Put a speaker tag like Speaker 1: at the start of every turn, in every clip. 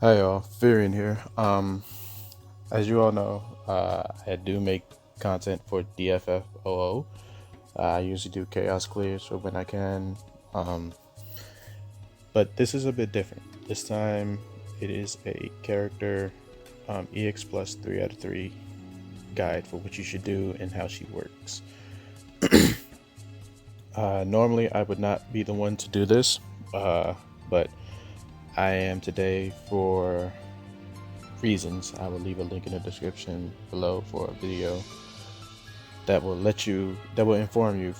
Speaker 1: Hi y'all, Furion here. As you all know, I do make content for DFF12. I usually do chaos clears for when I can. Um, but this is a bit different. This time it is a character EX plus 3 out of 3 guide for what you should do and how she works. Normally I would not be the one to do this, but I am today for reasons. I will leave a link in the description below for a video that will inform you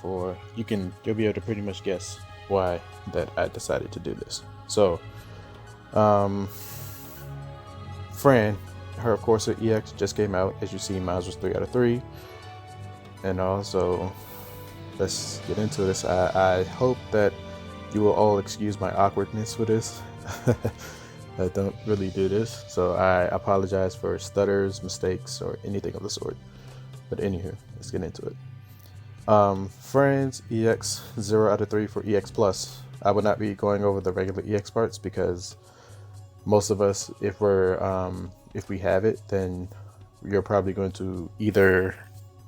Speaker 1: you'll be able to pretty much guess why that I decided to do this. So Fran, her of course her EX just came out. As you see, mine was 3 out of 3. And also, let's get into this. I hope that you will all excuse my awkwardness for this. I don't really do this, so I apologize for stutters, mistakes, or anything of the sort. But anywho, let's get into it. Fran's EX 0 out of 3 for EX plus. I would not be going over the regular EX parts because most of us, if we have it, then you're probably going to either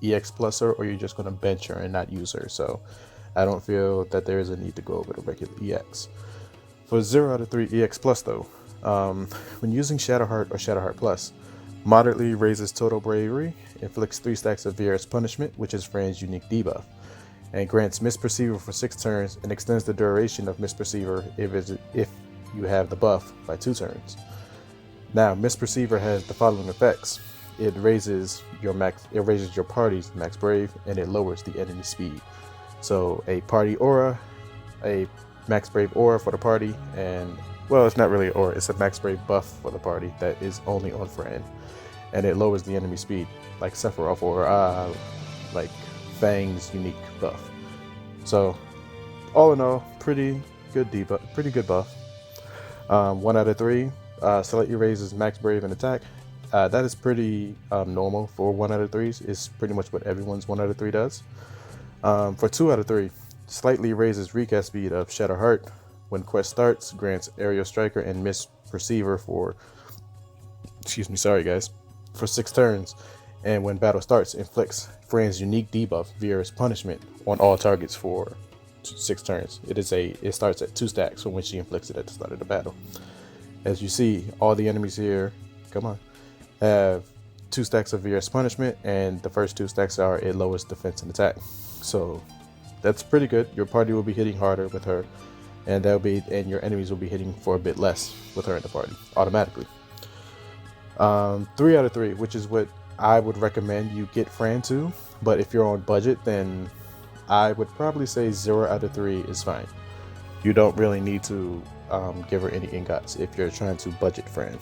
Speaker 1: EX plus her or you're just going to bench her and not use her. So I don't feel that there is a need to go over the regular EX. For 0 out of 3 EX plus though, when using Shadowheart or Shadowheart Plus, moderately raises total bravery, inflicts 3 stacks of Vieira's punishment, which is Fran's unique debuff, and grants Misperceiver for 6 turns and extends the duration of Misperceiver if you have the buff by 2 turns. Now, Misperceiver has the following effects. It raises your party's max brave, and it lowers the enemy speed. So a party aura, a max brave aura for the party, and well, it's not really aura, it's a max brave buff for the party that is only on Fran, and it lowers the enemy speed, like Sephiroth or like Fang's unique buff. So all in all, pretty good buff. 1 out of 3, slightly raises max brave and attack. That is pretty normal for 1 out of 3s. It's pretty much what everyone's 1 out of 3 does. For 2 out of 3, slightly raises recast speed of Shadowheart. When quest starts, grants Aerial Striker and Misperceiver for, for 6 turns. And when battle starts, inflicts Fran's unique debuff, Vieira's punishment, on all targets for 6 turns. It starts at 2 stacks from when she inflicts it at the start of the battle. As you see, all the enemies here, have 2 stacks of Vieira's punishment, and the first 2 stacks are it lowers defense and attack. So that's pretty good. Your party will be hitting harder with her, and your enemies will be hitting for a bit less with her in the party automatically. 3 out of 3, which is what I would recommend you get Fran to, but if you're on budget, then I would probably say 0 out of 3 is fine. You don't really need to give her any ingots if you're trying to budget Fran.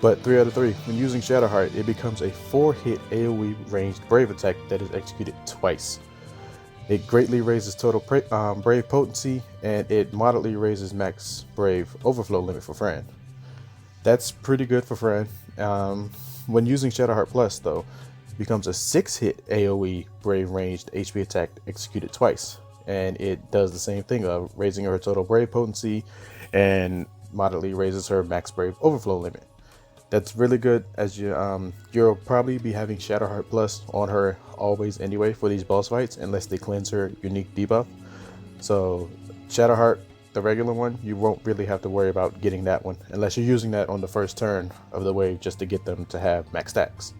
Speaker 1: But 3 out of 3, when using Shadowheart, it becomes a 4-hit AoE ranged brave attack that is executed twice. It greatly raises total brave potency, and it moderately raises max brave overflow limit for Fran. That's pretty good for Fran. When using Shadowheart Plus though, it becomes a 6-hit AoE brave ranged HP attack executed twice, and it does the same thing of raising her total brave potency and moderately raises her max brave overflow limit. That's really good, as you'll probably be having Shadowheart Plus on her always anyway for these boss fights, unless they cleanse her unique debuff. So Shadowheart, the regular one, you won't really have to worry about getting that one unless you're using that on the first turn of the wave just to get them to have max stacks.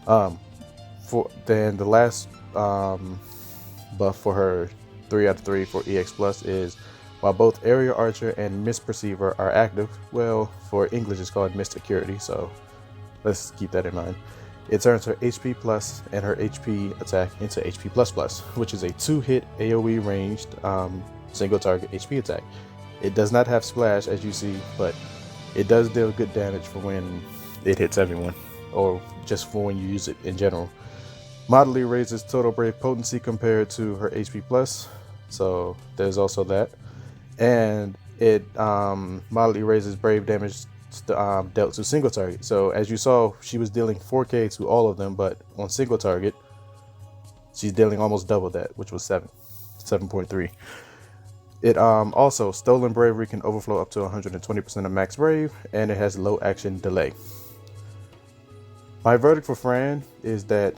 Speaker 1: Then the last buff for her 3 out of 3 for EX Plus is, while both Aerial Archer and Misperceiver are active, well, for English it's called Missecurity, so let's keep that in mind. It turns her HP plus and her HP attack into HP plus plus, which is a 2-hit AoE ranged single target HP attack. It does not have splash, as you see, but it does deal good damage for when it hits everyone, or just for when you use it in general. Moderately raises total brave potency compared to her HP plus, so there's also that. And it moderately raises brave damage dealt to single target. So as you saw, she was dealing 4k to all of them, but on single target, she's dealing almost double that, which was 7.3. It also, Stolen Bravery can overflow up to 120% of max brave, and it has low action delay. My verdict for Fran is that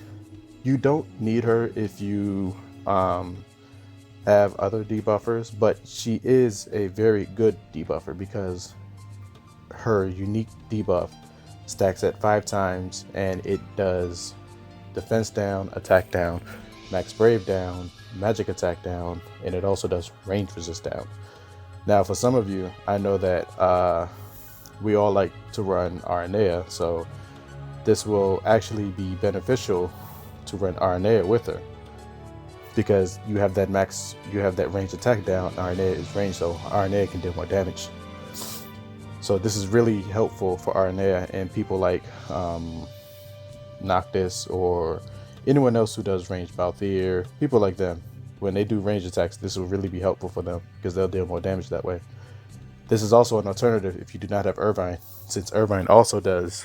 Speaker 1: you don't need her if you have other debuffers, but she is a very good debuffer because her unique debuff stacks at 5 times, and it does defense down, attack down, max brave down, magic attack down, and it also does range resist down. Now, for some of you, I know that we all like to run Aranea, so this will actually be beneficial to run Aranea with her because you have that range attack down. Aranea is ranged, so Aranea can do more damage. So this is really helpful for Aranea and people like Noctis or anyone else who does range, Balthier, people like them. When they do range attacks, this will really be helpful for them because they'll deal more damage that way. This is also an alternative if you do not have Irvine, since Irvine also does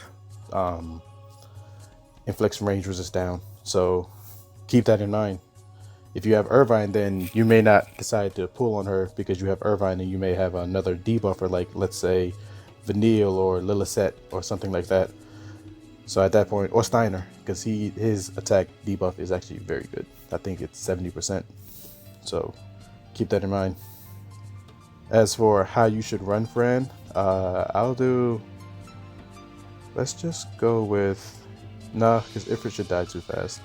Speaker 1: inflicts range resist down. So keep that in mind. If you have Irvine, then you may not decide to pull on her because you have Irvine, and you may have another debuffer like, let's say, Vanille or Lillicet or something like that. So at that point, or Steiner, because his attack debuff is actually very good. I think it's 70%. So keep that in mind. As for how you should run Fran, let's just go with, because Ifrit should die too fast.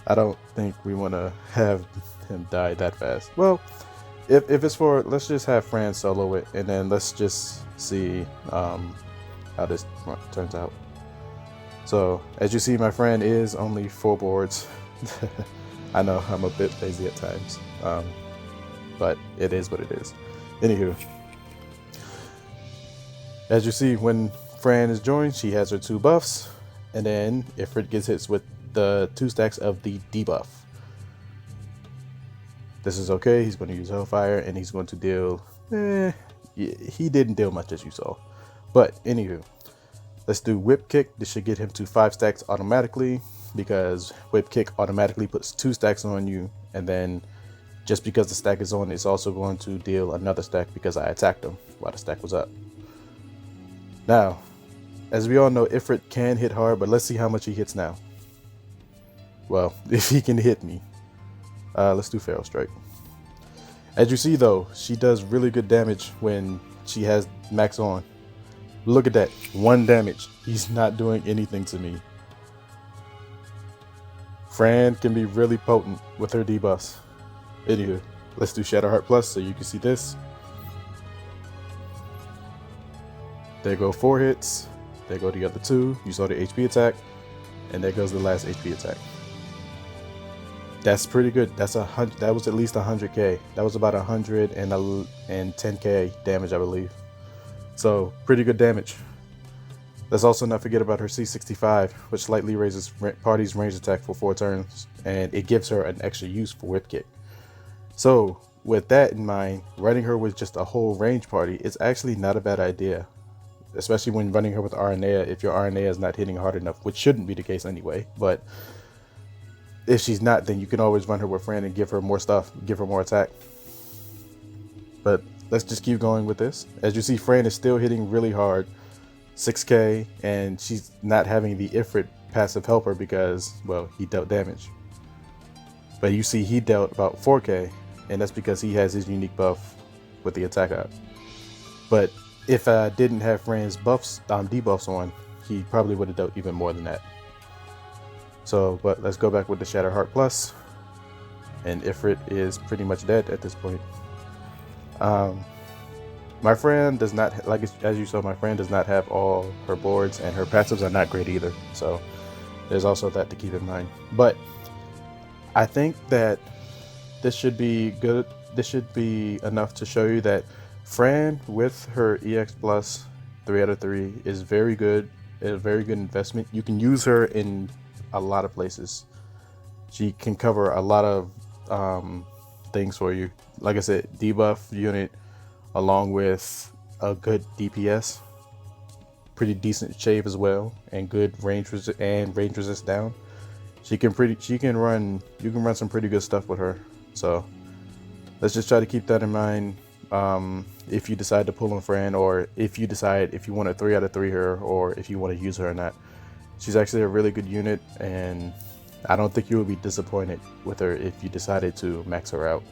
Speaker 1: I don't think we want to have him die that fast. Well, if it's for, let's just have Fran solo it, and then let's just see how this turns out. So as you see, my Fran is only 4 boards. I know I'm a bit lazy at times, but it is what it is. Anywho, as you see, when Fran is joined, she has her 2 buffs, and then Ifrit gets hits with the 2 stacks of the debuff. This is okay. He's going to use Hellfire, and he's going to deal, he didn't deal much as you saw. But anywho, let's do Whip Kick. This should get him to 5 stacks automatically because Whip Kick automatically puts 2 stacks on you, and then just because the stack is on, it's also going to deal another stack because I attacked him while the stack was up. Now, as we all know, Ifrit can hit hard, but let's see how much he hits now. Well, if he can hit me. Let's do Feral Strike. As you see though, she does really good damage when she has max on. Look at that, 1 damage. He's not doing anything to me. Fran can be really potent with her debuffs. Anywho, let's do Shadowheart Plus so you can see this. There go 4 hits. There go the other 2. You saw the HP attack. And there goes the last HP attack. That's pretty good. That was at least 100k. That was about 110k damage, I believe. So pretty good damage. Let's also not forget about her C65, which slightly raises party's range attack for 4 turns, and it gives her an extra use for Whip Kick. So with that in mind, running her with just a whole range party is actually not a bad idea, especially when running her with Aranea if your Aranea is not hitting hard enough, which shouldn't be the case anyway. But if she's not, then you can always run her with Fran and give her more stuff, give her more attack. But let's just keep going with this. As you see, Fran is still hitting really hard, 6k, and she's not having the Ifrit passive helper because, well, he dealt damage. But you see he dealt about 4k, and that's because he has his unique buff with the attack up. But if I didn't have Fran's debuffs on, he probably would have dealt even more than that. So, but let's go back with the Shadowheart Plus, and Ifrit is pretty much dead at this point. My Fran does not, as you saw, my Fran does not have all her boards, and her passives are not great either. So there's also that to keep in mind. But I think that this should be good. This should be enough to show you that Fran with her EX Plus 3 out of 3 is very good. A very good investment. You can use her in a lot of places. She can cover a lot of things for you. Like I said, debuff unit along with a good DPS, pretty decent shave as well, and good range resist down. You can run some pretty good stuff with her. So let's just try to keep that in mind. If you decide to pull on Fran, or if you decide if you want to 3 out of 3 her, or if you want to use her or not. She's actually a really good unit, and I don't think you will be disappointed with her if you decided to max her out.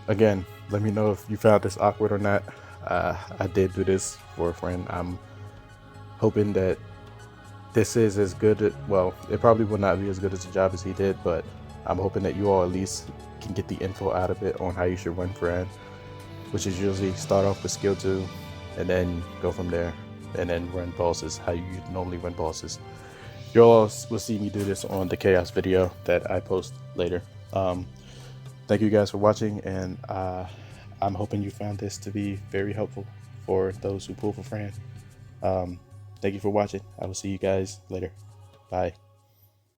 Speaker 1: Again, let me know if you found this awkward or not. I did do this for a friend. I'm hoping that this is as good. Well, it probably will not be as good as the job as he did, but I'm hoping that you all at least can get the info out of it on how you should run Fran, which is usually start off with skill 2 and then go from there, and then run bosses how you normally run bosses. You all will see me do this on the chaos video that I post later. Thank you guys for watching, and I'm hoping you found this to be very helpful for those who pull for Fran. Thank you for watching. I will see you guys later. Bye.